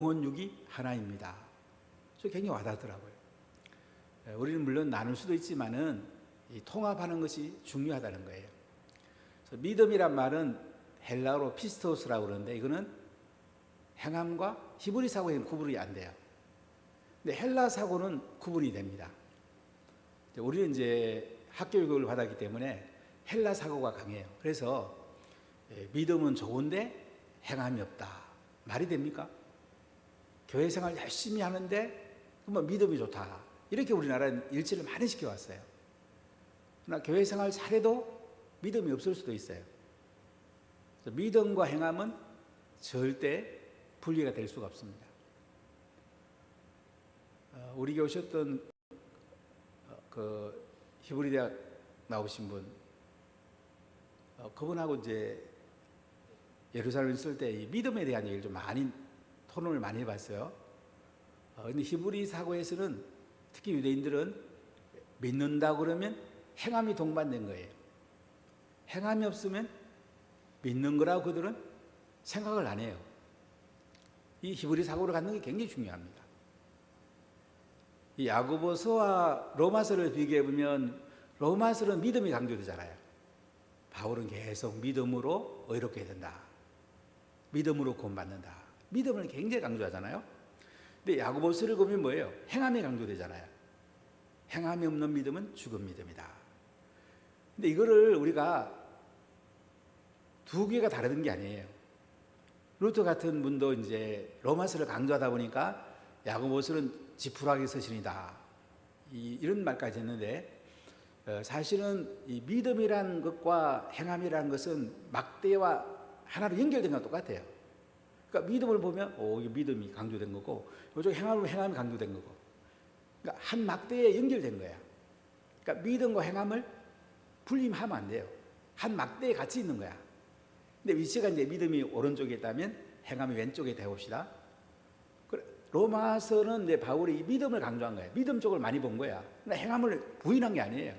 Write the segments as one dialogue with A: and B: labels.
A: 영혼육이 하나입니다. 저 굉장히 와닿더라고요. 우리는 물론 나눌 수도 있지만은 이 통합하는 것이 중요하다는 거예요. 그래서 믿음이란 말은 헬라어로 피스토스라고 그러는데 이거는 행함과 히브리 사고에는 구분이 안 돼요. 근데 헬라 사고는 구분이 됩니다. 우리는 이제 학교 교육을 받았기 때문에 헬라 사고가 강해요. 그래서 믿음은 좋은데 행함이 없다. 말이 됩니까? 교회 생활 열심히 하는데 그러면 믿음이 좋다. 이렇게 우리나라는 일치를 많이 시켜왔어요. 그러나 교회 생활 잘해도 믿음이 없을 수도 있어요. 그래서 믿음과 행함은 절대 분리가 될 수가 없습니다. 우리 교회 오셨던 그 히브리 대학 나오신 분, 그분하고 이제 예루살렘 있을 때 이 믿음에 대한 얘기를 좀 많이 토론을 많이 해봤어요. 근데 히브리 사고에서는 특히 유대인들은 믿는다 그러면 행함이 동반된 거예요. 행함이 없으면 믿는 거라고 그들은 생각을 안 해요. 이 히브리 사고를 갖는 게 굉장히 중요합니다. 이 야고보서와 로마서를 비교해 보면 로마서는 믿음이 강조되잖아요. 바울은 계속 믿음으로 의롭게 된다. 믿음으로 구원받는다. 믿음을 굉장히 강조하잖아요. 근데 야고보서를 보면 뭐예요? 행함이 강조되잖아요. 행함이 없는 믿음은 죽은 믿음이다. 근데 이거를 우리가 두 개가 다른 게 아니에요. 루터 같은 분도 이제 로마서를 강조하다 보니까 야고보서는 지푸라기 서신이다. 이런 말까지 했는데 사실은 이 믿음이란 것과 행함이란 것은 막대와 하나로 연결된 건 똑같아요. 그러니까 믿음을 보면 이게 믿음이 강조된 거고 이쪽 행함이 강조된 거고 그러니까 한 막대에 연결된 거야. 그러니까 믿음과 행함을 분리하면 안 돼요. 한 막대에 같이 있는 거야. 근데 위치가 이제 믿음이 오른쪽에 있다면 행함이 왼쪽에 대봅시다. 로마서는 이제 바울이 믿음을 강조한 거예요. 믿음 쪽을 많이 본 거야. 그러나 행함을 부인한 게 아니에요.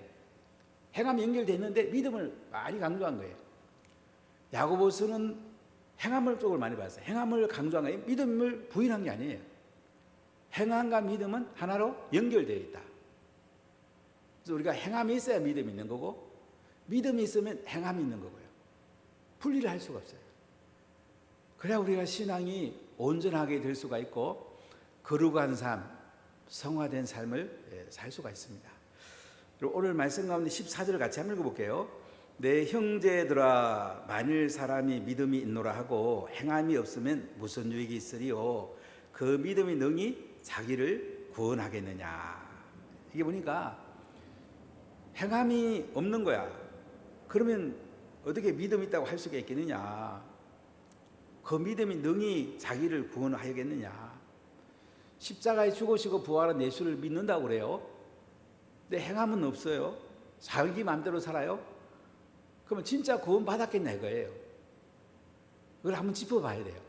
A: 행함이 연결되어 있는데 믿음을 많이 강조한 거예요. 야고보서는 행함을 쪽을 많이 봤어요. 행함을 강조한 거예요. 믿음을 부인한 게 아니에요. 행함과 믿음은 하나로 연결되어 있다. 그래서 우리가 행함이 있어야 믿음이 있는 거고 믿음이 있으면 행함이 있는 거고요. 분리를 할 수가 없어요. 그래야 우리가 신앙이 온전하게 될 수가 있고 거룩한 삶, 성화된 삶을 살 수가 있습니다. 그리고 오늘 말씀 가운데 14절을 같이 한번 읽어볼게요. 내 형제들아 만일 사람이 믿음이 있노라 하고 행함이 없으면 무슨 유익이 있으리요 그 믿음이 능히 자기를 구원하겠느냐. 이게 보니까 행함이 없는 거야. 그러면 어떻게 믿음이 있다고 할 수가 있겠느냐. 그 믿음이 능히 자기를 구원하겠느냐. 십자가에 죽으시고 부활한 예수를 믿는다고 그래요. 근데 행함은 없어요. 자기 마음대로 살아요. 그러면 진짜 구원 받았겠냐 이거예요. 그걸 한번 짚어봐야 돼요.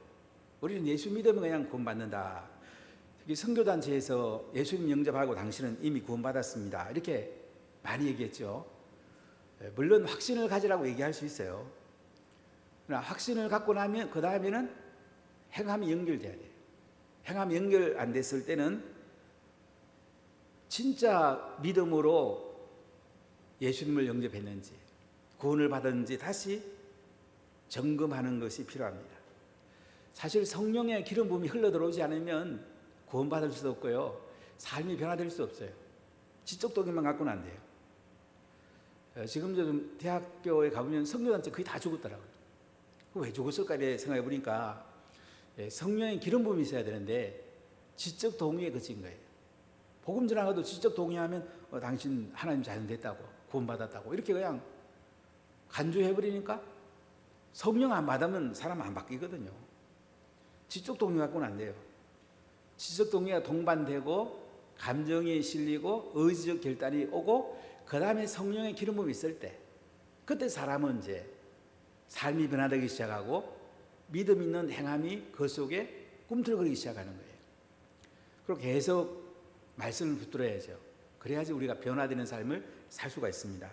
A: 우리는 예수 믿으면 그냥 구원 받는다. 특히 선교단체에서 예수님 영접하고 당신은 이미 구원 받았습니다. 이렇게 많이 얘기했죠. 물론 확신을 가지라고 얘기할 수 있어요. 그러나 확신을 갖고 나면 그 다음에는 행함이 연결돼야 돼요. 행함이 연결 안 됐을 때는 진짜 믿음으로 예수님을 영접했는지 구원을 받았는지 다시 점검하는 것이 필요합니다. 사실 성령의 기름 부음이 흘러들어오지 않으면 구원받을 수도 없고요. 삶이 변화될 수 없어요. 지적 동기만 갖고는 안 돼요. 지금 좀 대학교에 가보면 선교단체 거의 다 죽었더라고요. 왜 죽었을까 생각해 보니까 성령의 기름 부음이 있어야 되는데 지적 동의에 그친 거예요. 복음 전하고도 지적 동의하면 당신 하나님 자녀 됐다고 구원받았다고 이렇게 그냥 간주해버리니까 성령 안 받으면 사람 안 바뀌거든요. 지적 동의 갖고는 안 돼요. 지적 동의가 동반되고 감정이 실리고 의지적 결단이 오고 그 다음에 성령의 기름 부음이 있을 때 그때 사람은 이제 삶이 변화되기 시작하고 믿음 있는 행함이 그 속에 꿈틀거리기 시작하는 거예요. 그리고 계속 말씀을 붙들어야죠. 그래야지 우리가 변화되는 삶을 살 수가 있습니다.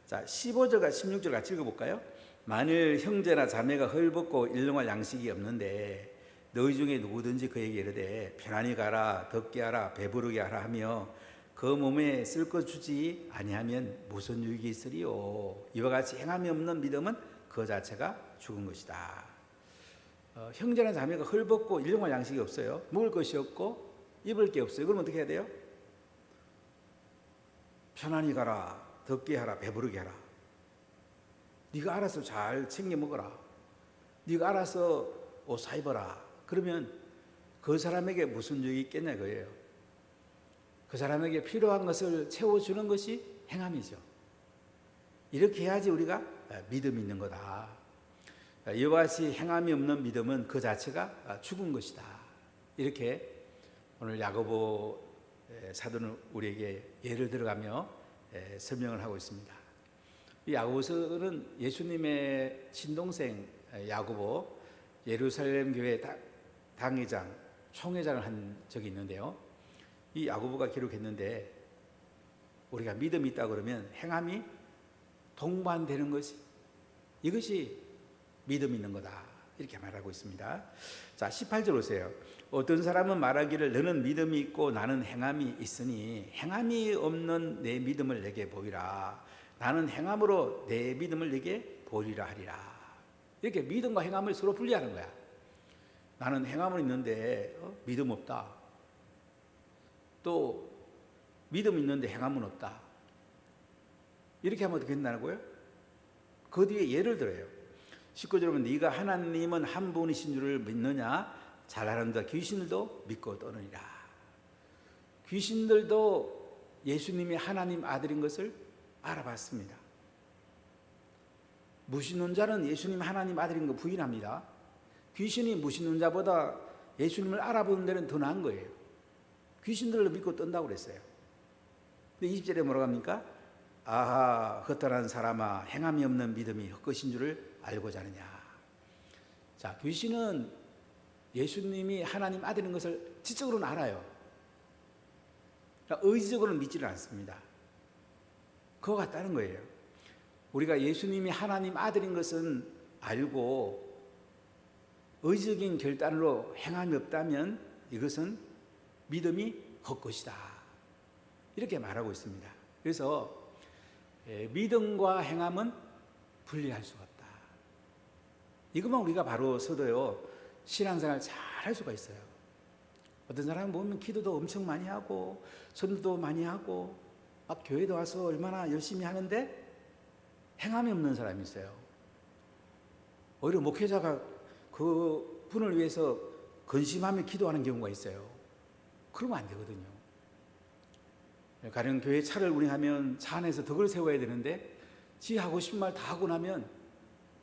A: 자, 15절과 16절 같이 읽어볼까요? 만일 형제나 자매가 헐벗고 일용할 양식이 없는데 너희 중에 누구든지 그에게 이르되 편안히 가라 덥게 하라 배부르게 하라 하며 그 몸에 쓸 것 주지 아니하면 무슨 유익이 있으리요. 이와 같이 행함이 없는 믿음은 그 자체가 죽은 것이다. 형제나 자매가 헐벗고 일용할 양식이 없어요. 먹을 것이 없고 입을 게 없어요. 그럼 어떻게 해야 돼요? 편안히 가라 덥게 하라 배부르게 하라. 네가 알아서 잘 챙겨 먹어라. 네가 알아서 옷 사 입어라. 그러면 그 사람에게 무슨 유익이 있겠냐 그거예요. 그 사람에게 필요한 것을 채워주는 것이 행함이죠. 이렇게 해야지 우리가 믿음이 있는 거다. 이와 같이 행함이 없는 믿음은 그 자체가 죽은 것이다. 이렇게 오늘 야고보 사도는 우리에게 예를 들어가며 설명을 하고 있습니다. 이 야고보서는 예수님의 친동생 야고보 예루살렘 교회 당회장, 총회장을 한 적이 있는데요. 이 야고보가 기록했는데 우리가 믿음이 있다 그러면 행함이 동반되는 것이 이것이 믿음 있는 거다. 이렇게 말하고 있습니다. 자, 18절 오세요. 어떤 사람은 말하기를 너는 믿음이 있고 나는 행함이 있으니 행함이 없는 내 믿음을 내게 보이라. 나는 행함으로 내 믿음을 내게 보이라 하리라. 이렇게 믿음과 행함을 서로 분리하는 거야. 나는 행함은 있는데 믿음 없다. 또 믿음 있는데 행함은 없다. 이렇게 하면 어떻게 된다는 거예요? 그 뒤에 예를 들어요. 19절 보면 네가 하나님은 한 분이신 줄을 믿느냐? 잘하는다. 귀신들도 믿고 떠느니라. 귀신들도 예수님이 하나님 아들인 것을 알아봤습니다. 무신론자는 예수님 하나님 아들인 거 부인합니다. 귀신이 무신론자보다 예수님을 알아보는 데는 더 나은 거예요. 귀신들을 믿고 떤다고 그랬어요. 근데 20절에 뭐라고 합니까? 아하 헛되는 사람아 행함이 없는 믿음이 헛것인 줄을 알고자 하느냐. 자, 귀신은 예수님이 하나님 아들인 것을 지적으로는 알아요. 그러니까 의지적으로는 믿지를 않습니다. 그거 같다는 거예요. 우리가 예수님이 하나님 아들인 것은 알고 의지적인 결단으로 행함이 없다면 이것은 믿음이 헛것이다. 이렇게 말하고 있습니다. 그래서 믿음과 행함은 분리할 수가 없다. 이것만 우리가 바로 서도요 신앙생활 잘 할 수가 있어요. 어떤 사람은 보면 기도도 엄청 많이 하고 전도도 많이 하고 막 교회도 와서 얼마나 열심히 하는데 행함이 없는 사람이 있어요. 오히려 목회자가 그 분을 위해서 근심하며 기도하는 경우가 있어요. 그러면 안 되거든요. 가령 교회 차를 운행하면 차 안에서 덕을 세워야 되는데 지 하고 싶은 말 다 하고 나면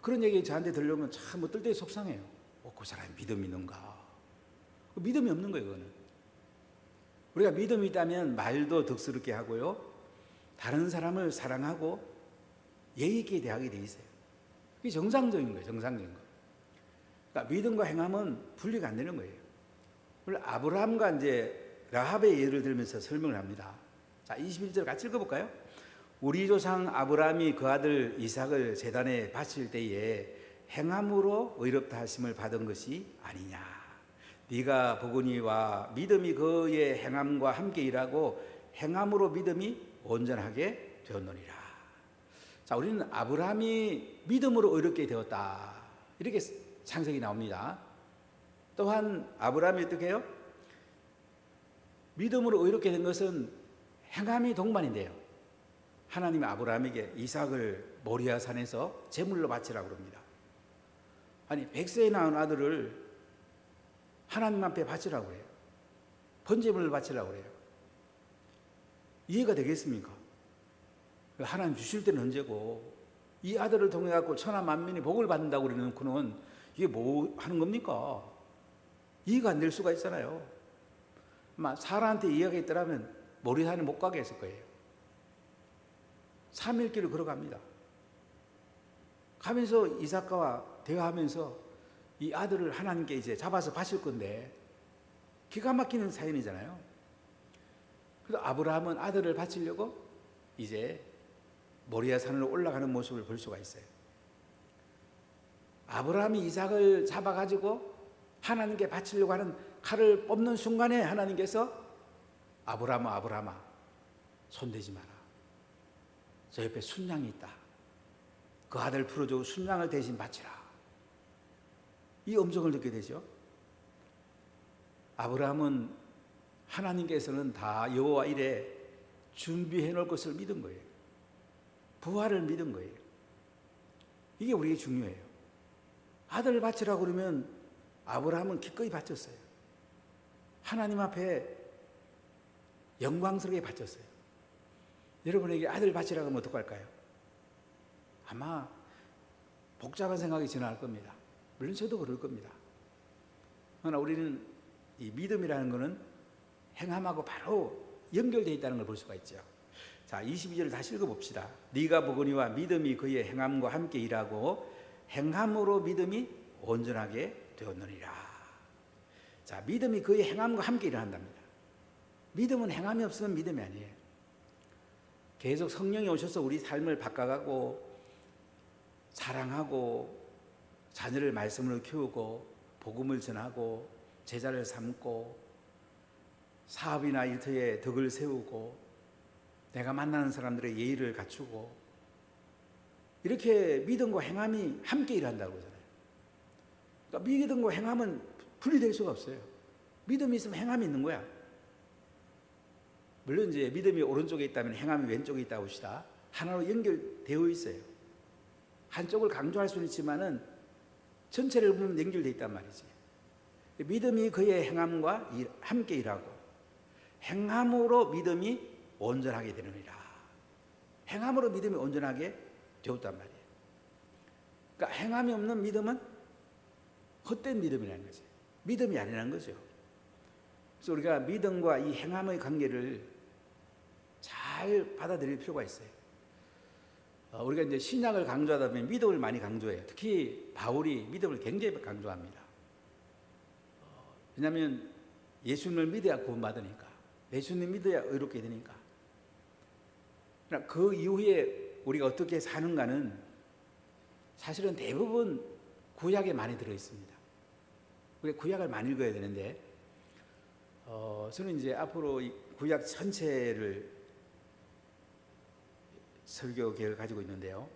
A: 그런 얘기 저한테 들려오면 참 어떨 때 속상해요. 그 사람이 믿음이 있는가? 믿음이 없는 거예요. 그거는. 우리가 믿음이 있다면 말도 덕스럽게 하고요. 다른 사람을 사랑하고 예의 있게 대하게 돼 있어요. 그게 정상적인 거예요. 정상적인 거. 그러니까 믿음과 행함은 분리가 안 되는 거예요. 오늘 아브라함과 이제 라합의 예를 들면서 설명을 합니다. 자, 21절 같이 읽어볼까요? 우리 조상 아브라함이 그 아들 이삭을 제단에 바칠 때에 행함으로 의롭다 하심을 받은 것이 아니냐. 네가 보거니와 믿음이 그의 행함과 함께 일하고 행함으로 믿음이 온전하게 되었느니라. 자, 우리는 아브라함이 믿음으로 의롭게 되었다. 이렇게 창세기 나옵니다. 또한 아브라함이 어떻게 해요? 믿음으로 의롭게 된 것은 행함이 동반인데요. 하나님이 아브라함에게 이삭을 모리아 산에서 제물로 바치라고 합니다. 아니 100세에 낳은 아들을 하나님 앞에 바치라고 그래요. 번제물을 바치라고 그래요. 이해가 되겠습니까? 하나님 주실 때는 언제고 이 아들을 통해 갖고 천하 만민이 복을 받는다고 그러는구는 이게 뭐 하는 겁니까? 이해가 안 될 수가 있잖아요. 아마 사라한테 이해가 있더라면 모리산에 못 가게 했을 거예요. 3일 길을 걸어갑니다. 가면서 이삭과 대화하면서 이 아들을 하나님께 이제 잡아서 바칠 건데 기가 막히는 사연이잖아요. 그래서 아브라함은 아들을 바치려고 이제 모리아 산으로 올라가는 모습을 볼 수가 있어요. 아브라함이 이삭을 잡아가지고 하나님께 바치려고 하는 칼을 뽑는 순간에 하나님께서 아브라함아 아브라함아 손대지 마라. 저 옆에 순양이 있다. 그 아들 풀어주고 순양을 대신 바치라. 이 음성을 듣게 되죠. 아브라함은 하나님께서는 다 여호와 일에 준비해 놓을 것을 믿은 거예요. 부활을 믿은 거예요. 이게 우리에게 중요해요. 아들을 바치라고 그러면 아브라함은 기꺼이 바쳤어요. 하나님 앞에 영광스럽게 바쳤어요. 여러분에게 아들 바치라고 하면 어떡할까요? 아마 복잡한 생각이 지나갈 겁니다. 물론 저도 그럴 겁니다. 그러나 우리는 이 믿음이라는 것은 행함하고 바로 연결되어 있다는 걸 볼 수가 있죠. 자, 22절을 다시 읽어봅시다. 네가 보거니와 믿음이 그의 행함과 함께 일하고 행함으로 믿음이 온전하게 되었느니라. 자, 믿음이 그의 행함과 함께 일한답니다. 믿음은 행함이 없으면 믿음이 아니에요. 계속 성령이 오셔서 우리 삶을 바꿔가고 사랑하고 자녀를 말씀으로 키우고 복음을 전하고 제자를 삼고 사업이나 일터에 덕을 세우고 내가 만나는 사람들의 예의를 갖추고 이렇게 믿음과 행함이 함께 일한다고 그러잖아요. 그러니까 믿음과 행함은 분리될 수가 없어요. 믿음이 있으면 행함이 있는 거야. 물론 이제 믿음이 오른쪽에 있다면 행함이 왼쪽에 있다고 합시다. 하나로 연결되어 있어요. 한쪽을 강조할 수는 있지만은 전체를 보면 연결되어 있단 말이지. 믿음이 그의 행함과 함께 일하고 행함으로 믿음이 온전하게 되느니라. 행함으로 믿음이 온전하게 되었단 말이에요. 그러니까 행함이 없는 믿음은 헛된 믿음이라는 거죠. 믿음이 아니라는 거죠. 그래서 우리가 믿음과 이 행함의 관계를 잘 받아들일 필요가 있어요. 우리가 이제 신약을 강조하다 보면 믿음을 많이 강조해요. 특히 바울이 믿음을 굉장히 강조합니다. 왜냐하면 예수님을 믿어야 구원받으니까, 예수님 믿어야 의롭게 되니까. 그 이후에 우리가 어떻게 사는가는 사실은 대부분 구약에 많이 들어 있습니다. 우리가 구약을 많이 읽어야 되는데, 저는 이제 앞으로 이 구약 전체를 설교 계획을 가지고 있는데요.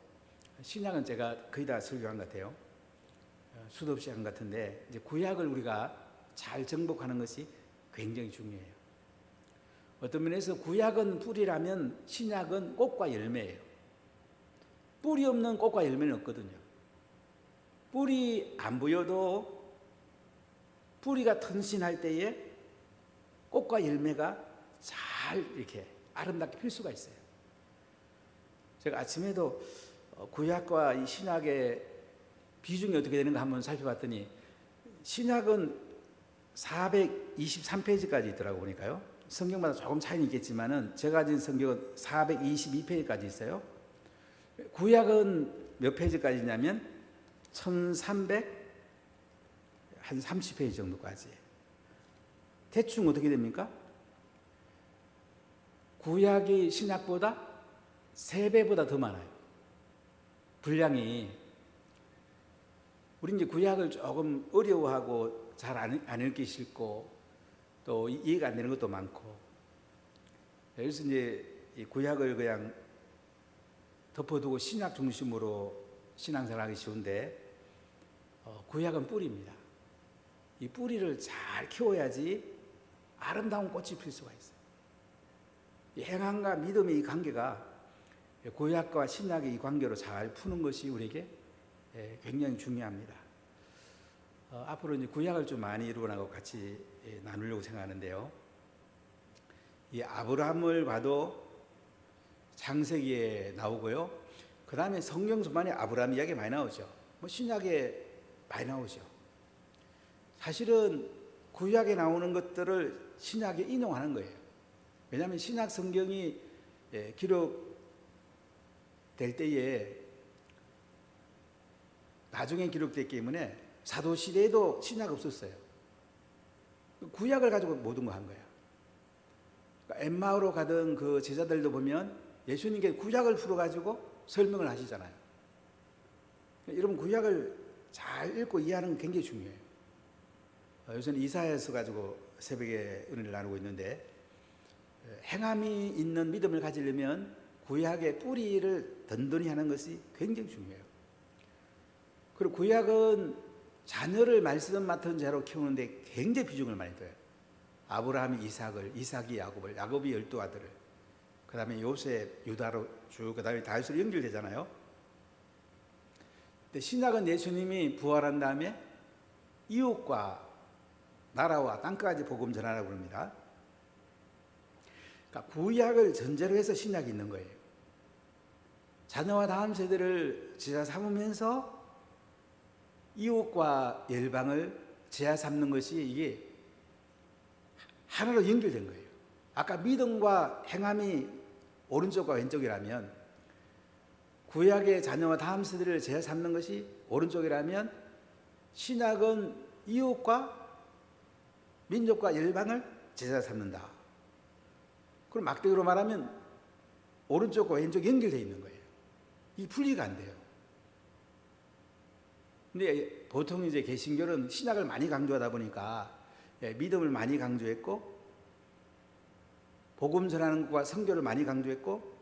A: 신약은 제가 거의 다 설교한 것 같아요. 수도 없이 한 것 같은데, 이제 구약을 우리가 잘 정복하는 것이 굉장히 중요해요. 어떤 면에서 구약은 뿌리라면 신약은 꽃과 열매예요. 뿌리 없는 꽃과 열매는 없거든요. 뿌리 안 보여도 뿌리가 튼신할 때에 꽃과 열매가 잘 이렇게 아름답게 필 수가 있어요. 제가 아침에도 구약과 이 신약의 비중이 어떻게 되는가 한번 살펴봤더니 신약은 423페이지까지 있더라고 보니까요. 성경마다 조금 차이는 있겠지만은 제가 가진 성경은 422페이지까지 있어요. 구약은 몇 페이지까지 있냐면 1330페이지 정도까지. 대충 어떻게 됩니까? 구약이 신약보다 3배보다 더 많아요. 분량이. 우리 이제 구약을 조금 어려워하고 잘 안 읽기 싫고 또 이해가 안 되는 것도 많고, 그래서 이제 이 구약을 그냥 덮어두고 신약 중심으로 신앙생활하기 쉬운데, 구약은 뿌리입니다. 이 뿌리를 잘 키워야지 아름다운 꽃이 필 수가 있어요. 이 행함과 믿음의 이 관계가 구약과 신약의 이 관계로 잘 푸는 것이 우리에게 굉장히 중요합니다. 앞으로 이제 구약을 좀 많이 이루어나가고 같이 나누려고 생각하는데요. 이 아브라함을 봐도 창세기에 나오고요. 그 다음에 성경 전반에 아브라함 이야기 많이 나오죠. 뭐 신약에 많이 나오죠. 사실은 구약에 나오는 것들을 신약에 인용하는 거예요. 왜냐하면 신약 성경이 기록될 때에 나중에 기록됐기 때문에 사도시대에도 신약 없었어요. 구약을 가지고 모든 거 한 거예요. 그러니까 엠마오로 가던 그 제자들도 보면 예수님께 구약을 풀어가지고 설명을 하시잖아요. 여러분 구약을 잘 읽고 이해하는 게 굉장히 중요해요. 요새는 이사야서 가지고 새벽에 은혜를 나누고 있는데, 행함이 있는 믿음을 가지려면 구약의 뿌리를 든든히 하는 것이 굉장히 중요해요. 그리고 구약은 자녀를 말씀 맡은 자로 키우는데 굉장히 비중을 많이 둬요. 아브라함이 이삭을, 이삭이 야곱을, 야곱이 12아들을, 그 다음에 요셉, 유다로 쭉, 그 다음에 다윗으로 연결되잖아요. 근데 신약은 예수님이 부활한 다음에 이웃과 나라와 땅까지 복음 전하라고 합니다. 그러니까 구약을 전제로 해서 신약이 있는 거예요. 자녀와 다음 세대를 제자 삼으면서 이웃과 열방을 제자 삼는 것이 이게 하나로 연결된 거예요. 아까 믿음과 행함이 오른쪽과 왼쪽이라면, 구약의 자녀와 다음 세대를 제자 삼는 것이 오른쪽이라면, 신약은 이웃과 민족과 열방을 제자 삼는다. 그럼 막대기로 말하면 오른쪽과 왼쪽이 연결되어 있는 거예요. 이 분리가 안 돼요. 근데 보통 이제 개신교는 신약을 많이 강조하다 보니까 믿음을 많이 강조했고, 복음 전하는 것과 선교를 많이 강조했고,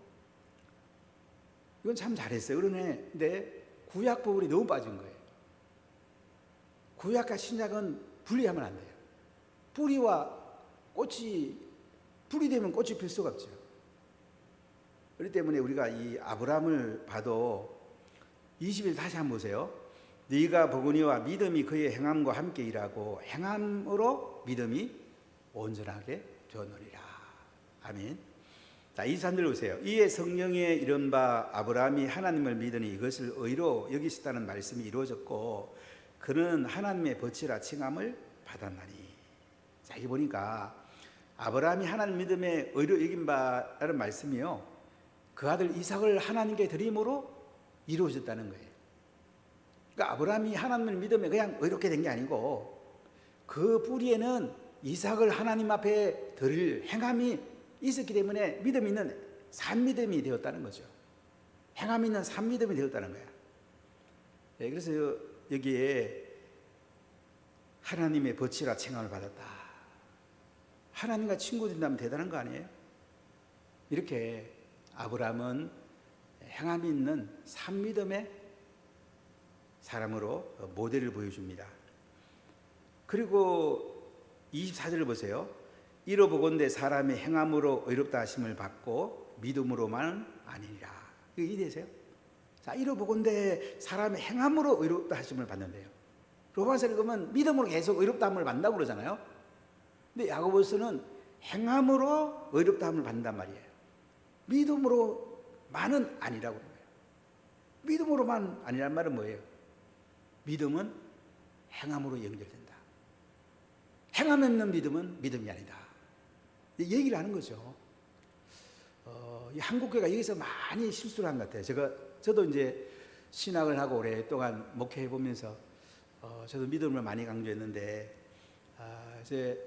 A: 이건 참 잘했어요. 그런데 구약 부분이 너무 빠진 거예요. 구약과 신약은 분리하면 안 돼요. 뿌리와 꽃이, 분리되면 꽃이 필 수가 없죠. 그렇기 때문에 우리가 이 아브라함을 봐도 20일 다시 한번 보세요. 네가 보거니와 믿음이 그의 행함과 함께 일하고 행함으로 믿음이 온전하게 되었느니라. 아멘. 자, 23절 보세요. 이에 성령에 이른바 아브라함이 하나님을 믿으니 이것을 의로 여기셨다는 말씀이 이루어졌고, 그는 하나님의 벗이라 칭함을 받았나니. 자, 여기 보니까 아브라함이 하나님 믿음에 의로 여긴 바라는 말씀이요, 그 아들 이삭을 하나님께 드림으로 이루어졌다는 거예요. 그러니까 아브라함이 하나님을 믿음에 그냥 의롭게 된 게 아니고, 그 뿌리에는 이삭을 하나님 앞에 드릴 행함이 있었기 때문에 믿음 있는 산믿음이 되었다는 거죠. 행함 있는 산믿음이 되었다는 거야. 네, 그래서 여기에 하나님의 벗이라 칭함을 받았다. 하나님과 친구 된다면 대단한 거 아니에요? 이렇게 아브라함은 행함이 있는 산믿음의 사람으로 모델을 보여줍니다. 그리고 24절을 보세요. 이로 보건대 사람의 행함으로 의롭다 하심을 받고 믿음으로만 아니니라. 이거 이해되세요? 자, 이로 보건대 사람의 행함으로 의롭다 하심을 받는데요. 로마서를 보면 믿음으로 계속 의롭다함을 받는다고 그러잖아요. 근데 야고보서는 행함으로 의롭다함을 받는단 말이에요. 믿음으로만은 아니라고 그래요. 믿음으로만 아니란 말은 뭐예요? 믿음은 행함으로 연결된다. 행함 없는 믿음은 믿음이 아니다. 얘기를 하는 거죠. 이 한국교회가 여기서 많이 실수를 한 것 같아요. 저도 이제 신학을 하고 오랫동안 목회해 보면서 저도 믿음을 많이 강조했는데, 이제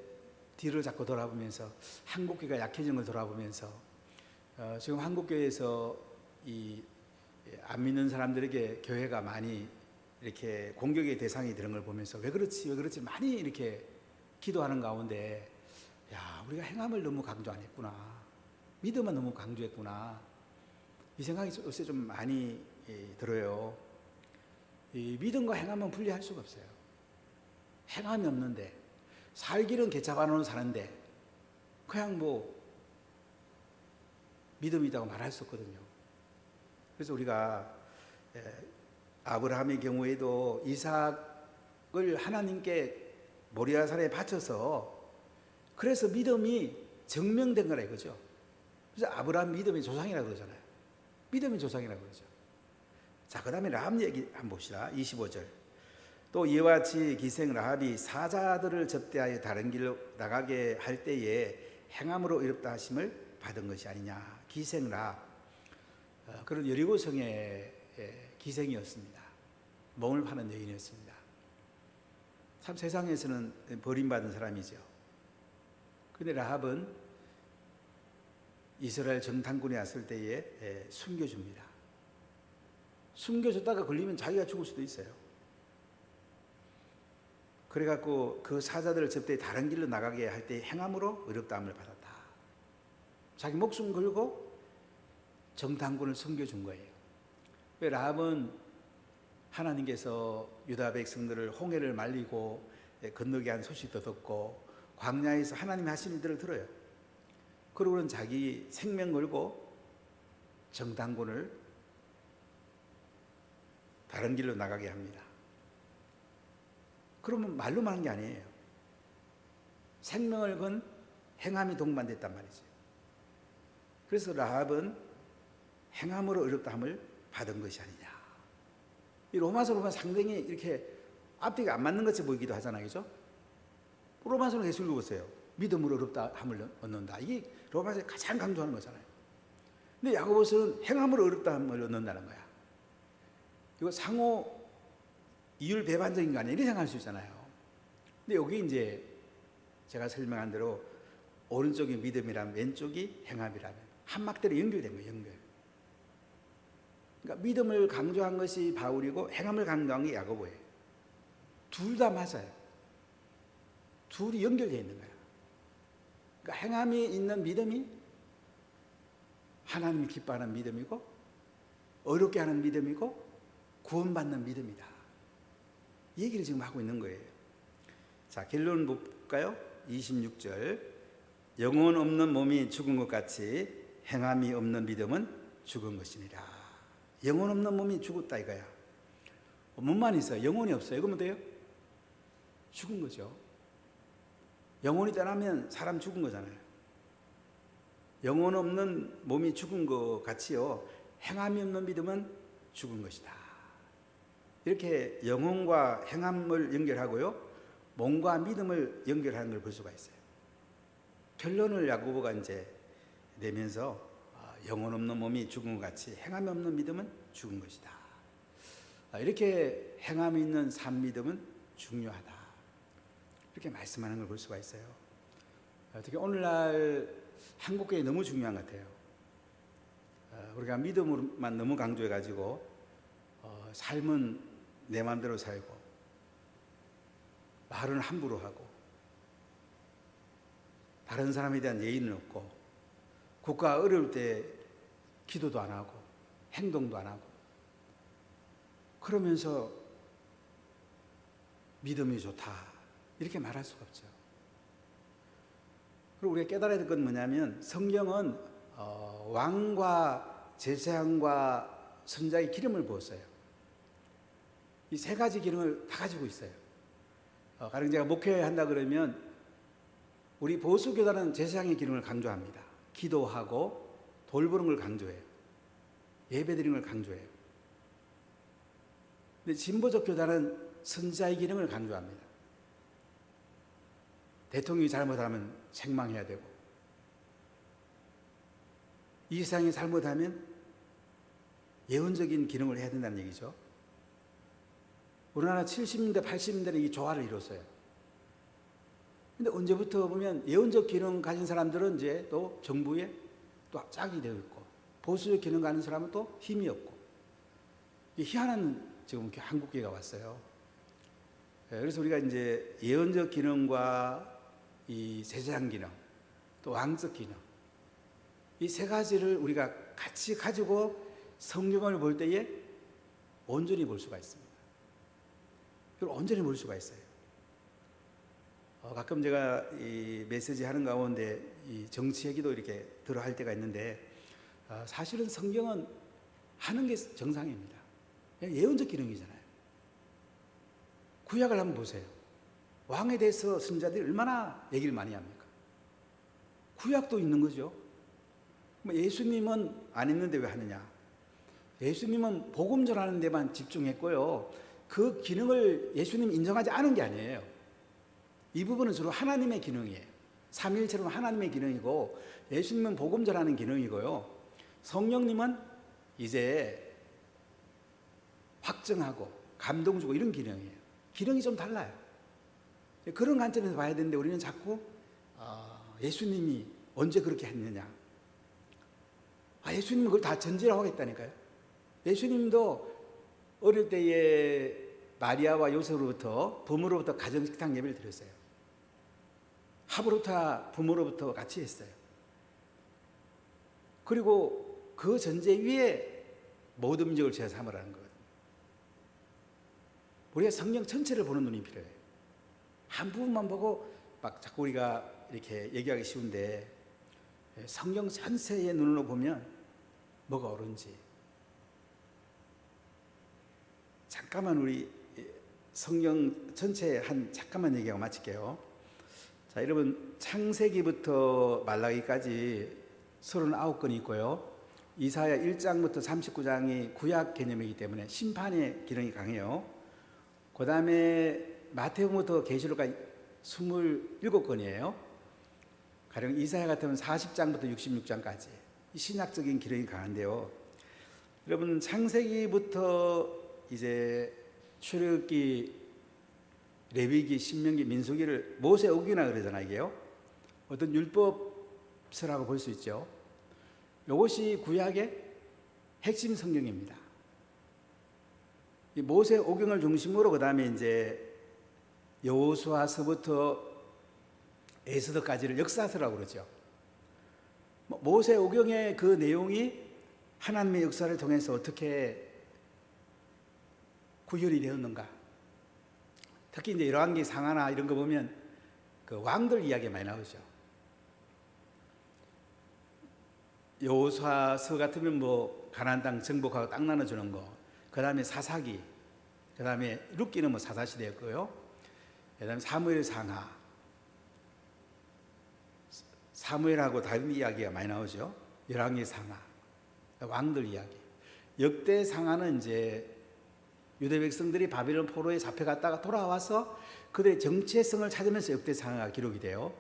A: 뒤를 자꾸 돌아보면서 한국교회가 약해진 걸 돌아보면서 지금 한국교회에서 이 안 믿는 사람들에게 교회가 많이 이렇게 공격의 대상이 되는 걸 보면서 왜 그렇지 많이 이렇게 기도하는 가운데, 야, 우리가 행함을 너무 강조 안 했구나, 믿음은 너무 강조했구나, 이 생각이 요새 좀 많이 들어요. 이 믿음과 행함은 분리할 수가 없어요. 행함이 없는데, 살기는 개차반으로 사는데 그냥 뭐 믿음이 있다고 말할 수 없거든요. 그래서 우리가 아브라함의 경우에도 이삭을 하나님께 모리아산에 바쳐서, 그래서 믿음이 증명된 거라 이거죠. 그래서 아브라함 믿음의 조상이라고 그러잖아요. 믿음의 조상이라고 그러죠. 자, 그 다음에 라합 얘기 한번 봅시다. 25절. 또 이와 같이 기생 라합이 사자들을 접대하여 다른 길로 나가게 할 때에 행함으로 의롭다 하심을 받은 것이 아니냐. 기생 라합, 그런 여리고성의 기생이었습니다. 몸을 파는 여인이었습니다. 참 세상에서는 버림받은 사람이죠. 그런데 라합은 이스라엘 정탐꾼이 왔을 때에 숨겨줍니다. 숨겨줬다가 걸리면 자기가 죽을 수도 있어요. 그래갖고 그 사자들을 접대 다른 길로 나가게 할 때 행함으로 의롭다함을 받았다. 자기 목숨 걸고 정탐꾼을 섬겨준 거예요. 왜 라합은 하나님께서 유다 백성들을 홍해를 말리고 건너게 한 소식도 듣고 광야에서 하나님이 하신 일들을 들어요. 그러고는 자기 생명 걸고 정탐꾼을 다른 길로 나가게 합니다. 그러면 말로만 한 게 아니에요. 생명을 건 행함이 동반됐단 말이죠. 그래서 라합은 행함으로 의롭다함을 받은 것이 아니냐. 이 로마서로 보면 상당히 이렇게 앞뒤가 안 맞는 것처럼 보이기도 하잖아요. 그죠? 로마서는 계속 읽어보세요. 믿음으로 의롭다함을 얻는다. 이게 로마서에 가장 강조하는 거잖아요. 근데 야고보서는 행함으로 의롭다함을 얻는다는 거야. 이거 상호 이율 배반적인 거 아니야? 이렇게 생각할 수 있잖아요. 근데 여기 이제 제가 설명한 대로 오른쪽이 믿음이라면 왼쪽이 행함이라면 한 막대로 연결된 거예요. 연결. 그러니까 믿음을 강조한 것이 바울이고 행함을 강조한 게 야고보예요. 둘 다 맞아요. 둘이 연결되어 있는 거예요. 그러니까 행함이 있는 믿음이 하나님이 기뻐하는 믿음이고 어렵게 하는 믿음이고 구원받는 믿음이다. 이 얘기를 지금 하고 있는 거예요. 자, 결론 볼까요? 26절. 영혼 없는 몸이 죽은 것 같이 행함이 없는 믿음은 죽은 것이니라. 영혼 없는 몸이 죽었다 이거야. 몸만 있어요. 영혼이 없어요. 그러면 돼요? 죽은 거죠. 영혼이 떠나면 사람 죽은 거잖아요. 영혼 없는 몸이 죽은 것 같이요. 행함이 없는 믿음은 죽은 것이다. 이렇게 영혼과 행함을 연결하고요. 몸과 믿음을 연결하는 걸 볼 수가 있어요. 결론을 야고보가 이제 내면서 영혼 없는 몸이 죽은 것 같이 행함이 없는 믿음은 죽은 것이다. 이렇게 행함이 있는 삶 믿음은 중요하다. 이렇게 말씀하는 걸 볼 수가 있어요. 특히 오늘날 한국교회 너무 중요한 것 같아요. 우리가 믿음으로만 너무 강조해가지고 삶은 내 마음대로 살고 말은 함부로 하고 다른 사람에 대한 예의는 없고 국가가 어려울 때 기도도 안 하고 행동도 안 하고 그러면서 믿음이 좋다 이렇게 말할 수가 없죠. 그리고 우리가 깨달아야 될 건 뭐냐면 성경은 왕과 제사장과 선자의 기름을 부었어요. 이 세 가지 기능을 다 가지고 있어요. 가령 제가 목회한다 그러면 우리 보수교단은 제사장의 기능을 강조합니다. 기도하고 돌보는 걸 강조해요. 예배드리는 걸 강조해요. 근데 진보적 교단은 선자의 기능을 강조합니다. 대통령이 잘못하면 책망해야 되고 이 세상이 잘못하면 예언적인 기능을 해야 된다는 얘기죠. 우리나라 70년대, 80년대는 이 조화를 이뤘어요. 근데 언제부터 보면 예언적 기능 가진 사람들은 이제 또 정부에 또 짝이 되어 있고 보수적 기능 가진 사람은 또 힘이 없고 희한한 지금 한국교회가 왔어요. 그래서 우리가 이제 예언적 기능과 이 제사장 기능 또 왕적 기능 이 세 가지를 우리가 같이 가지고 성경을 볼 때에 온전히 볼 수가 있습니다. 그리고 온전히 볼 수가 있어요. 가끔 제가 이 메시지 하는 가운데 이 정치 얘기도 이렇게 들어 할 때가 있는데 사실은 성경은 하는 게 정상입니다. 예언적 기능이잖아요. 구약을 한번 보세요. 왕에 대해서 선지자들이 얼마나 얘기를 많이 합니까? 구약도 있는 거죠. 예수님은 안 했는데 왜 하느냐? 예수님은 복음 전하는 데만 집중했고요. 그 기능을 예수님이 인정하지 않은 게 아니에요. 이 부분은 주로 하나님의 기능이에요. 삼위일체는 하나님의 기능이고 예수님은 복음 전하는 기능이고요. 성령님은 이제 확증하고 감동 주고 이런 기능이에요. 기능이 좀 달라요. 그런 관점에서 봐야 되는데 우리는 자꾸 예수님이 언제 그렇게 했느냐. 예수님은 그걸 다 전제라고 하겠다니까요. 예수님도 어릴 때에 마리아와 요셉으로부터 부모로부터 가정식탁 예배를 드렸어요. 하브루타 부모로부터 같이 했어요. 그리고 그 전제 위에 모든 민족을 제사 삼으라는 거거든요. 우리가 성경 전체를 보는 눈이 필요해요. 한 부분만 보고 막 자꾸 우리가 이렇게 얘기하기 쉬운데 성경 전체의 눈으로 보면 뭐가 옳은지. 잠깐만 우리 성경 전체 잠깐만 얘기하고 마칠게요. 자, 여러분 창세기부터 말라기까지 39건이 있고요. 이사야 1장부터 39장이 구약 개념이기 때문에 심판의 기능이 강해요. 그 다음에 마태복음부터 계시록까지 27건이에요. 가령 이사야 같으면 40장부터 66장까지 신약적인 기능이 강한데요. 여러분 창세기부터 이제 출애굽기, 레위기, 신명기, 민수기를 모세오경이라 그러잖아요. 이게요. 어떤 율법서라고 볼 수 있죠. 이것이 구약의 핵심 성경입니다. 이 모세오경을 중심으로 그 다음에 이제 여호수아서부터 에스더까지를 역사서라고 그러죠. 모세오경의 그 내용이 하나님의 역사를 통해서 어떻게 구현이 되었는가. 특히 이제 열왕기 상하나 이런 거 보면 그 왕들 이야기 많이 나오죠. 여호수아서 같으면 뭐 가나안 땅 정복하고 땅 나눠주는 거. 그 다음에 사사기. 그 다음에 룻기는 뭐 사사시대였고요. 그 다음에 사무엘 상하. 사무엘하고 다른 이야기가 많이 나오죠. 열왕기 상하. 왕들 이야기. 역대 상하는 이제 유대 백성들이 바빌론 포로에 잡혀갔다가 돌아와서 그들의 정체성을 찾으면서 역대 상하가 기록이 돼요.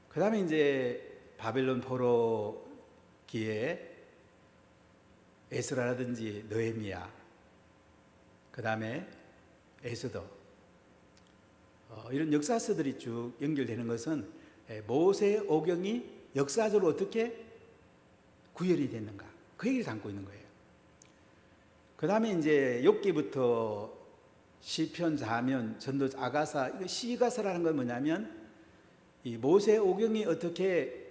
A: 그 다음에 이제 바빌론 포로기에 에스라라든지 느헤미야, 그 다음에 에스더, 이런 역사서들이 쭉 연결되는 것은 모세오경이 역사적으로 어떻게 구현이 됐는가, 그 얘기를 담고 있는 거예요. 그 다음에 이제 욥기부터 시편, 자면, 전도, 아가사, 이거 시가서라는 건 뭐냐면 이 모세오경이 어떻게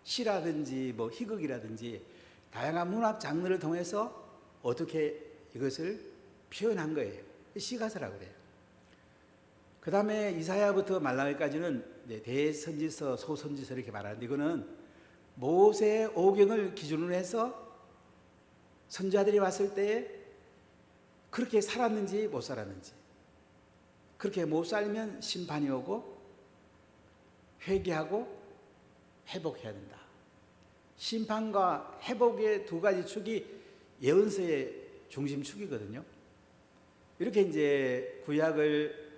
A: 시라든지 뭐 희극이라든지 다양한 문학 장르를 통해서 어떻게 이것을 표현한 거예요. 시가서라고 그래요. 그 다음에 이사야부터 말라기까지는 대선지서, 소선지서 이렇게 말하는데 이거는 모세오경을 기준으로 해서 선지자들이 왔을 때 그렇게 살았는지 못 살았는지, 그렇게 못 살면 심판이 오고 회개하고 회복해야 된다. 심판과 회복의 두 가지 축이 예언서의 중심축이거든요. 이렇게 이제 구약을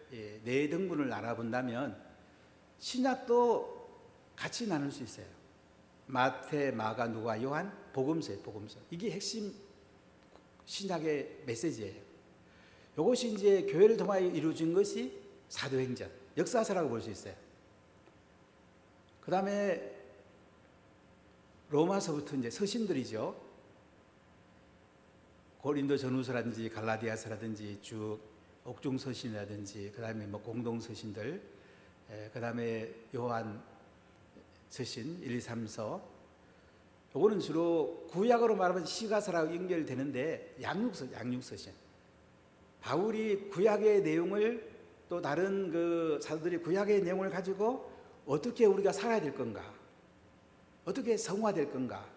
A: 네 등분을 나눠본다면 신약도 같이 나눌 수 있어요. 마태, 마가, 누가, 요한, 복음서예요. 복음서. 이게 핵심 신약의 메시지예요. 이것이 이제 교회를 통하여 이루어진 것이 사도행전, 역사서라고 볼 수 있어요. 그 다음에 로마서부터 이제 서신들이죠. 고린도 전후서라든지 갈라디아서라든지 쭉 옥중 서신이라든지 그 다음에 뭐 공동 서신들, 그 다음에 요한 서신 1, 2, 3서. 요거는 주로 구약으로 말하면 시가서라고 연결되는데 양육서신. 바울이 구약의 내용을 또 다른 그 사도들이 구약의 내용을 가지고 어떻게 우리가 살아야 될 건가, 어떻게 성화될 건가,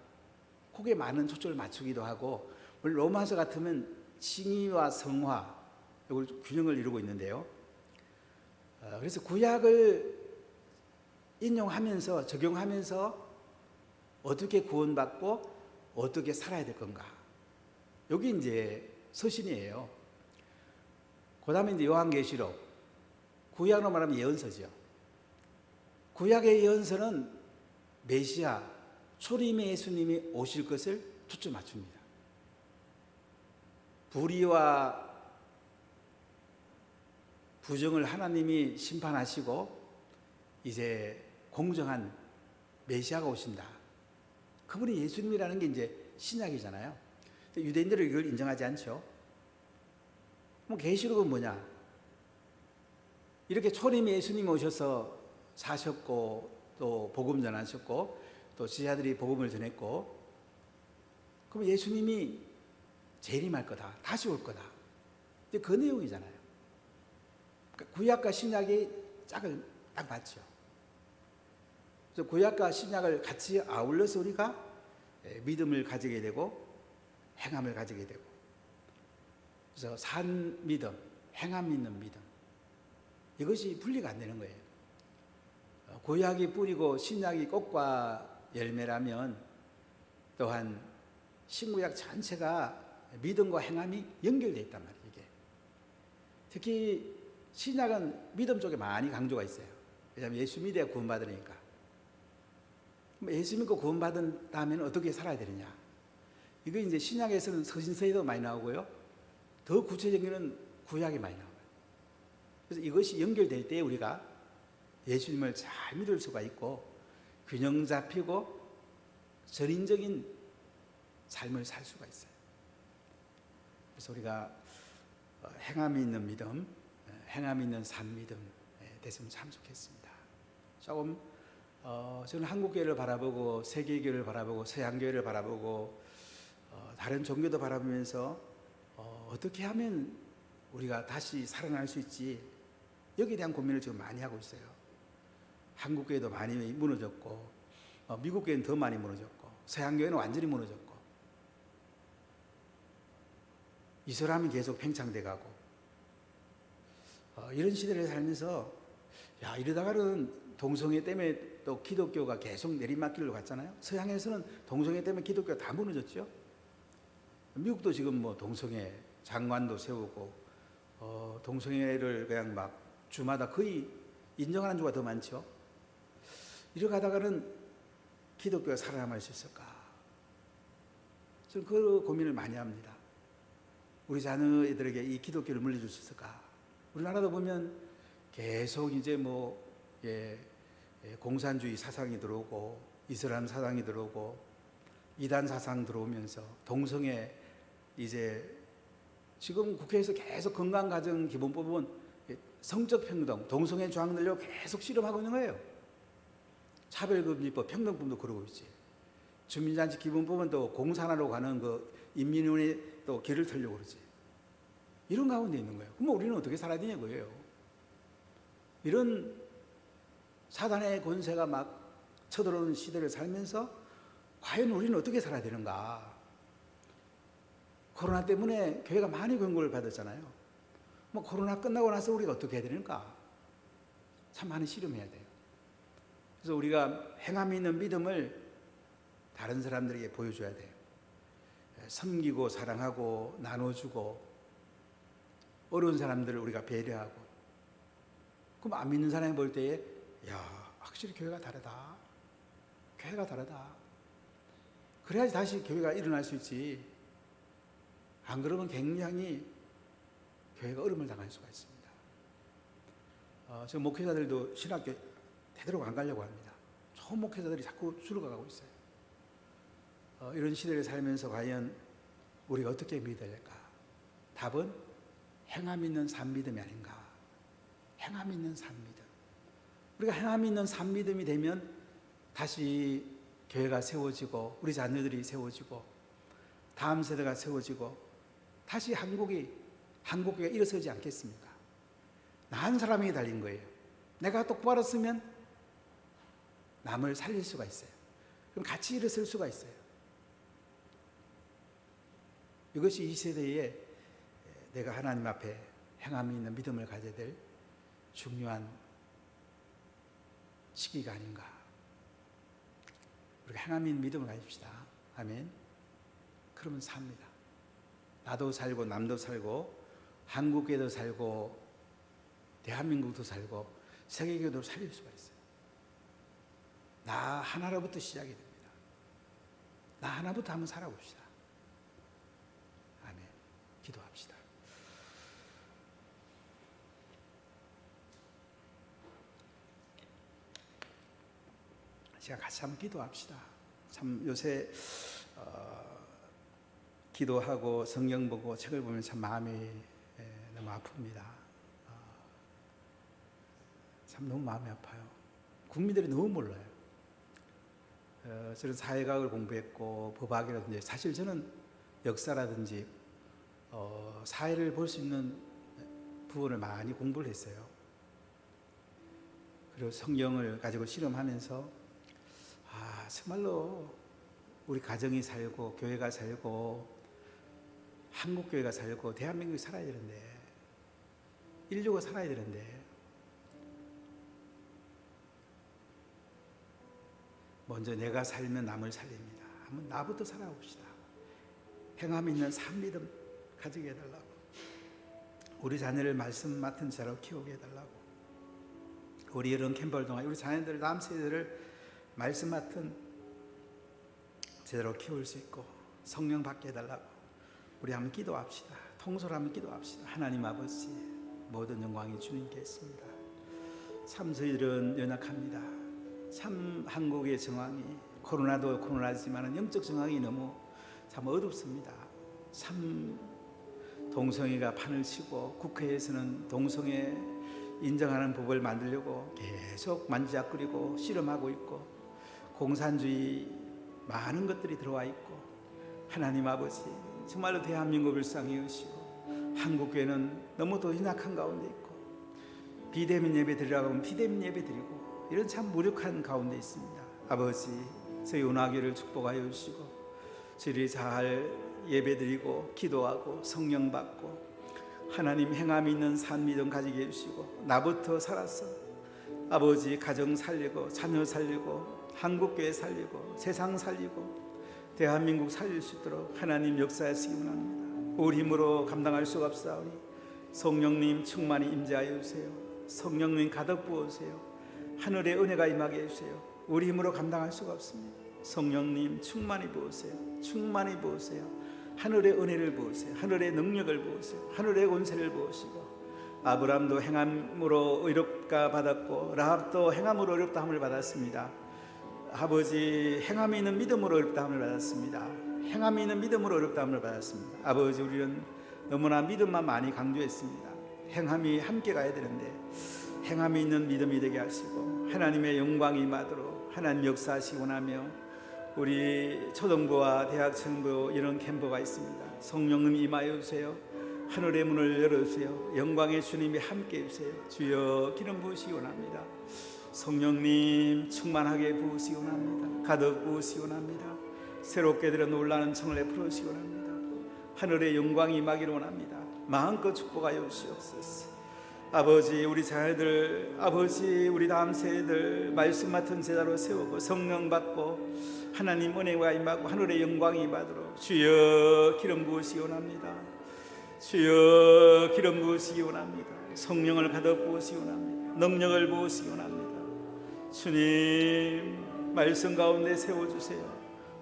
A: 거기에 많은 초점을 맞추기도 하고, 로마서 같으면 칭의와 성화, 이걸 균형을 이루고 있는데요. 그래서 구약을 인용하면서 적용하면서 어떻게 구원받고 어떻게 살아야 될 건가, 여기 이제 서신이에요. 그 다음에 이제 요한계시록, 구약으로 말하면 예언서죠. 구약의 예언서는 메시아, 초림의 예수님이 오실 것을 초점 맞춥니다. 불의와 부정을 하나님이 심판하시고 이제 공정한 메시아가 오신다. 그분이 예수님이라는 게 이제 신약이잖아요. 유대인들은 이걸 인정하지 않죠. 그럼 계시록은 뭐냐? 이렇게 초림 예수님이 오셔서 사셨고 또 복음 전하셨고 또 지자들이 복음을 전했고, 그럼 예수님이 재림할 거다, 다시 올 거다, 이제 그 내용이잖아요. 그러니까 구약과 신약이 짝을 딱 맞죠. 그래서 구약과 신약을 같이 아울러서 우리가 믿음을 가지게 되고 행함을 가지게 되고, 그래서 산 믿음, 행함 있는 믿음, 이것이 분리가 안 되는 거예요. 구약이 뿌리고 신약이 꽃과 열매라면 또한 신구약 전체가 믿음과 행함이 연결되어 있단 말이에요. 이게 특히 신약은 믿음 쪽에 많이 강조가 있어요. 왜냐하면 예수 믿어야 구원받으니까. 예수 믿고 구원받은 다음에는 어떻게 살아야 되느냐, 이거 이제 신약에서는 서신서에도 많이 나오고요, 더 구체적인 구약에 많이 나와요. 그래서 이것이 연결될 때 우리가 예수님을 잘 믿을 수가 있고 균형 잡히고 전인적인 삶을 살 수가 있어요. 그래서 우리가 행함이 있는 믿음, 행함이 있는 산 믿음 됐으면 참 좋겠습니다. 조금 저는 한국교회를 바라보고 세계교회를 바라보고 서양교회를 바라보고 다른 종교도 바라보면서 어떻게 하면 우리가 다시 살아날 수 있지, 여기에 대한 고민을 지금 많이 하고 있어요. 한국교회도 많이 무너졌고 미국교회는 더 많이 무너졌고 서양교회는 완전히 무너졌고 이슬람이 계속 팽창돼 가고, 이런 시대를 살면서 야, 이러다가는 동성애 때문에 또 기독교가 계속 내리막길로 갔잖아요. 서양에서는 동성애 때문에 기독교가 다 무너졌죠. 미국도 지금 뭐 동성애 장관도 세우고 동성애를 그냥 막 주마다 거의 인정하는 주가 더 많죠. 이렇게 가다가는 기독교가 살아남을 수 있을까? 저는 그 고민을 많이 합니다. 우리 자녀들에게 이 기독교를 물려줄 수 있을까? 우리나라도 보면 계속 이제 공산주의 사상이 들어오고 이슬람 사상이 들어오고 이단 사상 들어오면서 동성애, 이제 지금 국회에서 계속 건강가정기본법은 성적 평등, 동성애 조항 늘려 계속 실험하고 있는 거예요. 차별금지법, 평등법도 그러고 있지. 주민자치 기본법은 또 공산화로 가는 그 인민위원회 또 길을 털려고 그러지. 이런 가운데 있는 거예요. 그럼 우리는 어떻게 살아야 되냐고요. 이런 사단의 권세가 막 쳐들어오는 시대를 살면서 과연 우리는 어떻게 살아야 되는가. 코로나 때문에 교회가 많이 권고를 받았잖아요. 뭐 코로나 끝나고 나서 우리가 어떻게 해야 되는가, 참 많이 실험해야 돼요. 그래서 우리가 행함이 있는 믿음을 다른 사람들에게 보여줘야 돼요. 섬기고 사랑하고 나눠주고 어려운 사람들을 우리가 배려하고, 그럼 안 믿는 사람이 볼 때에 야, 확실히 교회가 다르다, 교회가 다르다, 그래야지 다시 교회가 일어날 수 있지. 안 그러면 굉장히 교회가 얼음을 당할 수가 있습니다. 지금 목회자들도 신학교 되도록 안 가려고 합니다. 좋은 목회자들이 자꾸 줄어가고 있어요. 이런 시대를 살면서 과연 우리가 어떻게 믿어야 될까? 답은 행함 있는 산 믿음이 아닌가. 행함 있는 산 믿음. 우리가 행함 있는 산 믿음이 되면 다시 교회가 세워지고 우리 자녀들이 세워지고 다음 세대가 세워지고 다시 한국교회가 일어서지 않겠습니까? 나 한 사람이 달린 거예요. 내가 똑바로 쓰면 남을 살릴 수가 있어요. 그럼 같이 일어설 수가 있어요. 이것이 이 세대에 내가 하나님 앞에 행함이 있는 믿음을 가져야 될 중요한 시기가 아닌가. 우리가 행함이 있는 믿음을 가집시다. 아멘. 그러면 삽니다. 나도 살고 남도 살고 한국교회도 살고 대한민국도 살고 세계교회도 살릴 수가 있어요. 나 하나로부터 시작이 됩니다. 나 하나부터 한번 살아봅시다. 아멘. 기도합시다. 제가 같이 한번 기도합시다. 참 요새 기도하고 성경 보고 책을 보면 참 마음이 너무 참 아픕니다. 참 너무 마음이 아파요. 국민들이 너무 몰라요. 저는 사회과학을 공부했고 법학이라든지 사실 저는 역사라든지 사회를 볼 수 있는 부분을 많이 공부를 했어요. 그리고 성경을 가지고 실험하면서 정말로 우리 가정이 살고 교회가 살고 한국 교회가 살고 대한민국이 살아야 되는데 인류가 살아야 되는데 먼저 내가 살면 남을 살립니다. 한번 나부터 살아봅시다. 행함 있는 산 믿음 가지게 해달라고. 우리 자녀를 말씀 맡은 자로 키우게 해달라고. 우리 이런 캠퍼를 통해 우리 자녀들 다음 세대를 말씀 맡은 제대로 키울 수 있고 성령 받게 해달라고. 우리 한번 기도합시다. 통솔 한번 기도합시다. 하나님 아버지, 모든 영광이 주님께 있습니다. 참 저희들은 연약합니다. 참 한국의 정황이 코로나도 코로나지만 영적 정황이 너무 참 어둡습니다. 참 동성애가 판을 치고 국회에서는 동성애 인정하는 법을 만들려고 계속 만지작거리고 실험하고 있고 공산주의 많은 것들이 들어와 있고 하나님 아버지 정말로 대한민국을 불쌍히 여시고 한국교회는 너무도 연약한 가운데 있고 비대면 예배 드리라고 하면 비대면 예배 드리고 이런 참 무력한 가운데 있습니다. 아버지 저희 운하교를 축복하여 주시고 저희들이 잘 예배 드리고 기도하고 성령 받고 하나님 행함 있는 산 믿음 가지게 해주시고 나부터 살아서 아버지 가정 살리고 자녀 살리고 한국교회 살리고 세상 살리고 대한민국 살릴 수 있도록 하나님 역사하시기 원합니다. 우리 힘으로 감당할 수가 없사오니 성령님 충만히 임재하여 주세요. 성령님 가득 부어주세요. 하늘의 은혜가 임하게 해주세요. 우리 힘으로 감당할 수가 없습니다. 성령님 충만히 부으세요. 충만히 부으세요. 하늘의 은혜를 부으세요. 하늘의 능력을 부으세요. 하늘의 권세를 부으시고 아브라함도 행함으로 의롭다 받았고 라합도 행함으로 의롭다함을 받았습니다. 아버지 행함이 있는 믿음으로 의롭다함을 받았습니다. 행함이 있는 믿음으로 의롭다함을 받았습니다. 아버지 우리는 너무나 믿음만 많이 강조했습니다. 행함이 함께 가야 되는데 행함이 있는 믿음이 되게 하시고 하나님의 영광이 임하도록 하나님 역사하시기 원하며 우리 초등부와 대학생부 이런 캠프가 있습니다. 성령님 임하여 주세요. 하늘의 문을 열어주세요. 영광의 주님이 함께 해주세요. 주여 기름 부으시기 원합니다. 성령님 충만하게 부으시기 원합니다. 가득 부으시기 원합니다. 새롭게 들어 놀라는 청을 베풀으시기 원합니다. 하늘의 영광이 임하기를 원합니다. 마음껏 축복하여 주시옵소서. 아버지 우리 자녀들 아버지 우리 다음 세대들 말씀 맡은 제자로 세우고 성령 받고 하나님 은혜가 임하고 하늘의 영광이 임하도록 주여 기름 부으시기 원합니다. 주여 기름 부으시기 원합니다. 성령을 가득 부으시기 원합니다. 능력을 부으시기 원합니다. 주님 말씀 가운데 세워주세요.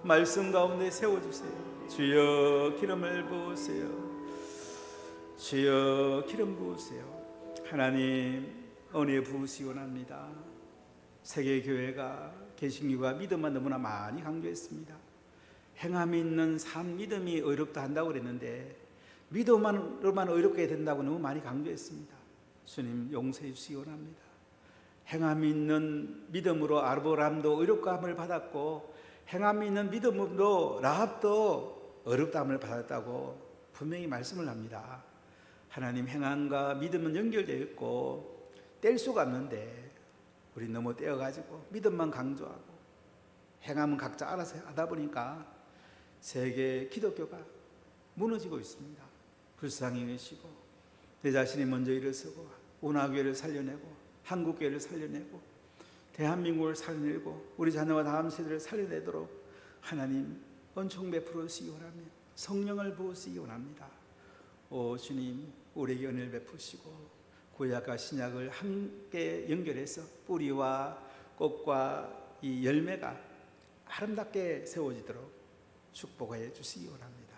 A: 말씀 가운데 세워주세요. 주여 기름을 부으세요. 주여 기름 부으세요. 하나님 은혜 부으시기 원합니다. 세계교회가 개신교가 믿음만 너무나 많이 강조했습니다. 행함이 있는 산 믿음이 의롭다 한다고 그랬는데 믿음만으로만 의롭게 된다고 너무 많이 강조했습니다. 주님 용서해 주시기 원합니다. 행함이 있는 믿음으로 아브라함도 의롭다함을 받았고 행함이 있는 믿음으로 라합도 의롭다함을 받았다고 분명히 말씀을 합니다. 하나님 행함과 믿음은 연결되어 있고 뗄 수가 없는데 우리 너무 떼어가지고 믿음만 강조하고 행함은 각자 알아서 하다 보니까 세계 기독교가 무너지고 있습니다. 불쌍히 여기시고 내 자신이 먼저 일어서고 운하교회를 살려내고 한국교회를 살려내고 대한민국을 살려내고 우리 자녀와 다음 세대를 살려내도록 하나님 은총 베풀어 주시기 원하며 성령을 부으시기 원합니다. 오 주님 우리에게 은혜를 베푸시고 구약과 신약을 함께 연결해서 뿌리와 꽃과 이 열매가 아름답게 세워지도록 축복해 주시기 원합니다.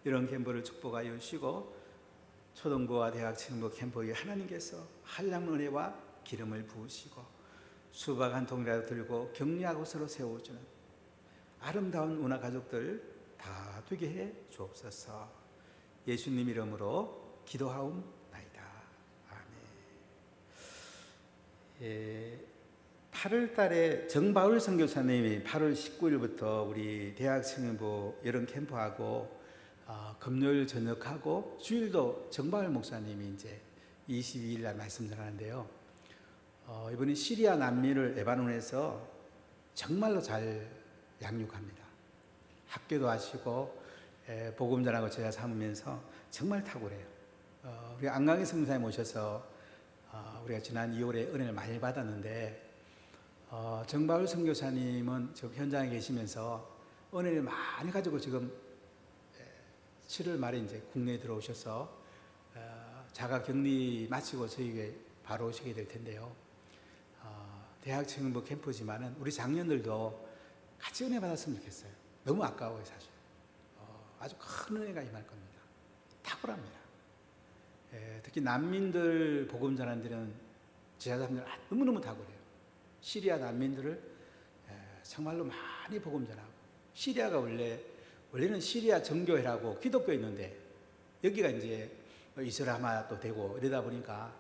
A: 이런 캠프를 축복하여 주시고 초등부와 대학생부 캠프에 하나님께서 한량 은혜와 기름을 부으시고 수박 한 통이라도 들고 격려하고 서로 세워주는 아름다운 운하 가족들 다 되게 해 주옵소서. 예수님 이름으로 기도하옵나이다. 8월 달에 정바울 선교사님이 8월 19일부터 우리 대학생부 여름 캠프하고 금요일 저녁하고 주일도 정바울 목사님이 이제 22일 날 말씀 전하는데요. 이번에 시리아 난민을 레바논에서 정말로 잘 양육합니다. 학교도 하시고 복음 전하고 제자 삼으면서 정말 탁월해요. 우리 안강희 선교사님 오셔서 우리가 지난 2월에 은혜를 많이 받았는데 정바울 선교사님은 지금 현장에 계시면서 은혜를 많이 가지고 지금 7월 말에 이제 국내에 들어오셔서 자가 격리 마치고 저희에게 바로 오시게 될 텐데요. 대학생부 캠프지만은 우리 장년들도 같이 은혜 받았으면 좋겠어요. 너무 아까워요, 사실. 아주 큰 은혜가 임할 겁니다. 탁월합니다. 특히 난민들 복음 전하는 데는 제자들은 너무너무 탁월해요. 시리아 난민들을 정말로 많이 복음 전하고, 시리아가 원래는 시리아 정교회라고 기독교 있는데 여기가 이제 이슬람화도 되고 이러다 보니까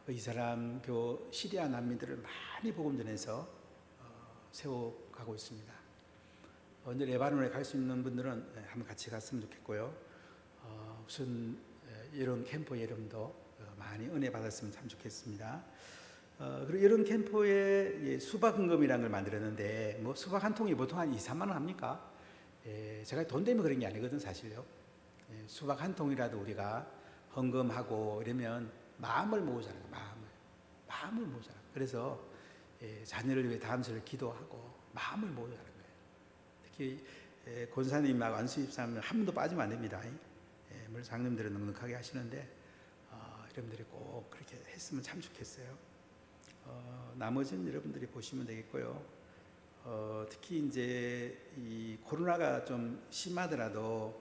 A: 이슬람교 시리아 난민들을 많이 복음 전해서 세워가고 있습니다. 언제 레바논에 갈 수 있는 분들은 한번 같이 갔으면 좋겠고요. 우선 이런 캠프 여름도 많이 은혜 받았으면 참 좋겠습니다. 그리고 이런 캠프에 수박 헌금이라는 걸 만들었는데 뭐 수박 한 통이 보통 한 2, 3만 원 합니까? 제가 돈 때문에 그런 게 아니거든 사실요. 수박 한 통이라도 우리가 헌금하고 이러면 마음을 모으잖아요. 마음을 모으잖아요. 그래서 자녀를 위해 다음세를 기도하고 마음을 모으자는 거예요. 특히 권사님하고 안수집사님은 한 번도 빠지면 안 됩니다. 물론 장님들은 넉넉하게 하시는데 여러분들이 꼭 그렇게 했으면 참 좋겠어요. 나머지는 여러분들이 보시면 되겠고요. 특히 이제 이 코로나가 좀 심하더라도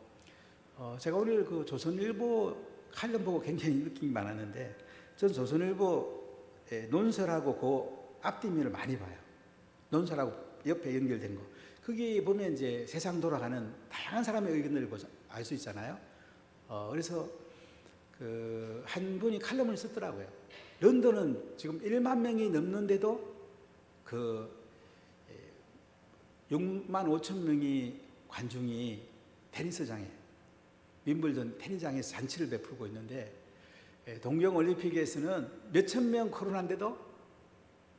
A: 제가 오늘 그 조선일보 칼럼 보고 굉장히 느낌이 많았는데 전 조선일보 논설하고 그 앞뒷면을 많이 봐요. 논설하고 옆에 연결된 거. 거기 보면 이제 세상 돌아가는 다양한 사람의 의견을 알 수 있잖아요. 그래서 그 한 분이 칼럼을 썼더라고요. 런던은 지금 1만 명이 넘는데도 그 6만 5천 명이 관중이 테니스장에 윈블던 테니스장에서 잔치를 베풀고 있는데 동경올림픽에서는 몇천 명 코로나인데도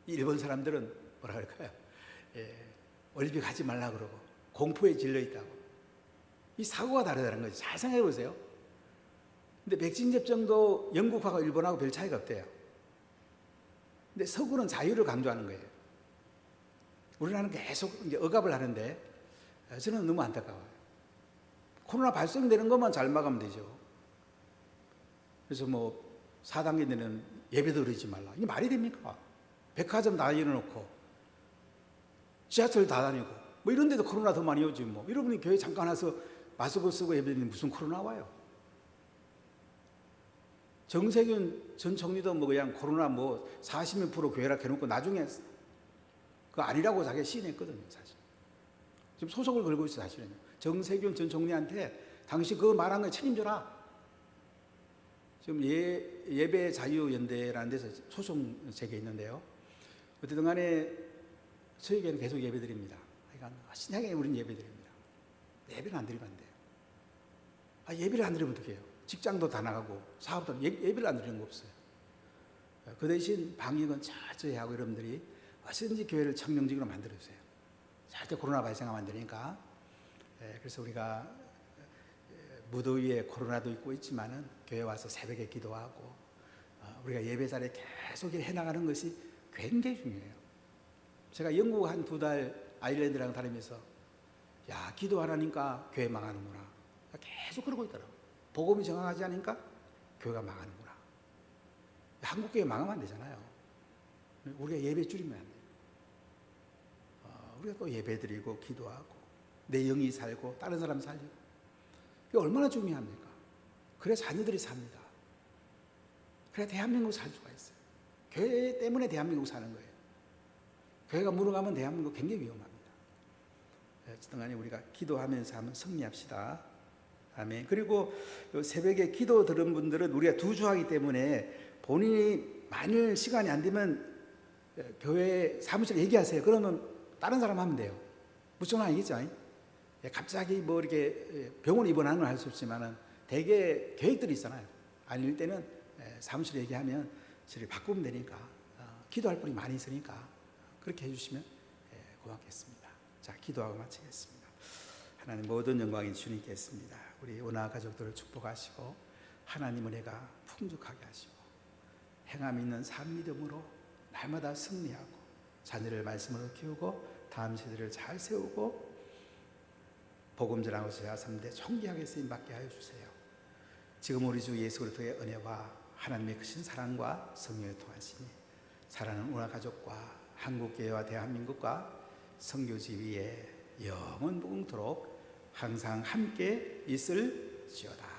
A: 일본 사람들은 뭐라 그럴까요? 올림픽 하지 말라 그러고 공포에 질려 있다고. 이 사고가 다르다는 거죠. 잘 생각해 보세요. 근데 백신 접종도 영국하고 일본하고 별 차이가 없대요. 근데 서구는 자유를 강조하는 거예요. 우리나라는 계속 이제 억압을 하는데 저는 너무 안타까워요. 코로나 발생되는 것만 잘 막으면 되죠. 그래서 뭐 4단계 내는 예배도 드리지 말라. 이게 말이 됩니까? 백화점 다 열어놓고 지하철 다 다니고 뭐 이런 데도 코로나 더 많이 오지 뭐. 여러분이 교회 잠깐 와서 마스크 쓰고 예배드리는 무슨 코로나 와요? 정세균 전 총리도 뭐 그냥 코로나 뭐 40몇 프로 교회라 해놓고 나중에 그거 아니라고 자기가 시인했거든요, 사실. 지금 소송을 걸고 있어요, 사실은요. 정세균 전 총리한테 당시 그거 말한 거에 책임져라. 지금 예배 자유연대라는 데서 소송 제기해 있는데요. 어쨌든 간에 저에게는 계속 예배 드립니다. 그러니까 신나게 우리는 예배 드립니다. 예배를 안 드리면 안 돼요. 예배를 안 드리면 어떡해요? 직장도 다 나가고 사업도 예배를 안 드리는 거 없어요. 그 대신 방역은 철저히 하고 여러분들이 어디든지 교회를 청명직으로 만들어주세요. 절대 코로나 발생하면 안 되니까. 그래서 우리가 무더위에 코로나도 있고 있지만은 교회 와서 새벽에 기도하고 우리가 예배 자리에 계속 해나가는 것이 굉장히 중요해요. 제가 영국 한 2달 아일랜드랑 다니면서 야 기도 안 하니까 교회 망하는구나. 계속 그러고 있더라고요. 복음이 정확하지 않으니까 교회가 망하는구나. 한국 교회 망하면 안 되잖아요. 우리가 예배 줄이면 안 돼요. 우리가 또 예배 드리고 기도하고 내 영이 살고 다른 사람 살리고 이게 얼마나 중요합니까? 그래야 자녀들이 삽니다. 그래야 대한민국 살 수가 있어요. 교회 때문에 대한민국 사는 거예요. 교회가 무너가면 대한민국 굉장히 위험합니다. 어쨌든 간에 우리가 기도하면서 한번 승리합시다. 아멘. 그리고 새벽에 기도 들은 분들은 우리가 두 주 하기 때문에 본인이 만일 시간이 안 되면 교회 사무실 얘기하세요. 그러면 다른 사람 하면 돼요. 무조건 아니겠죠. 갑자기 뭐 이렇게 병원 입원하는 건 할 수 없지만은 대개 계획들이 있잖아요. 아닐 때는 사무실 얘기하면 저를 바꾸면 되니까 기도할 분이 많이 있으니까 그렇게 해주시면 고맙겠습니다. 자, 기도하고 마치겠습니다. 하나님 모든 영광이 주님께 있습니다. 우리 오나 가족들을 축복하시고 하나님 은혜가 풍족하게 하시고 행함 있는 삶 믿음으로 날마다 승리하고 자녀를 말씀으로 키우고 다음 세대를 잘 세우고 복음 전하고 제자 3대 존귀하게 쓰임받게 하여 주세요. 지금 우리 주 예수 그리스도의 은혜와 하나님의 크신 사랑과 성령의 통하심이 사랑하는 오나 가족과 한국교회와 대한민국과 선교지 위에 영원 무궁토록 항상 함께 있을지어다.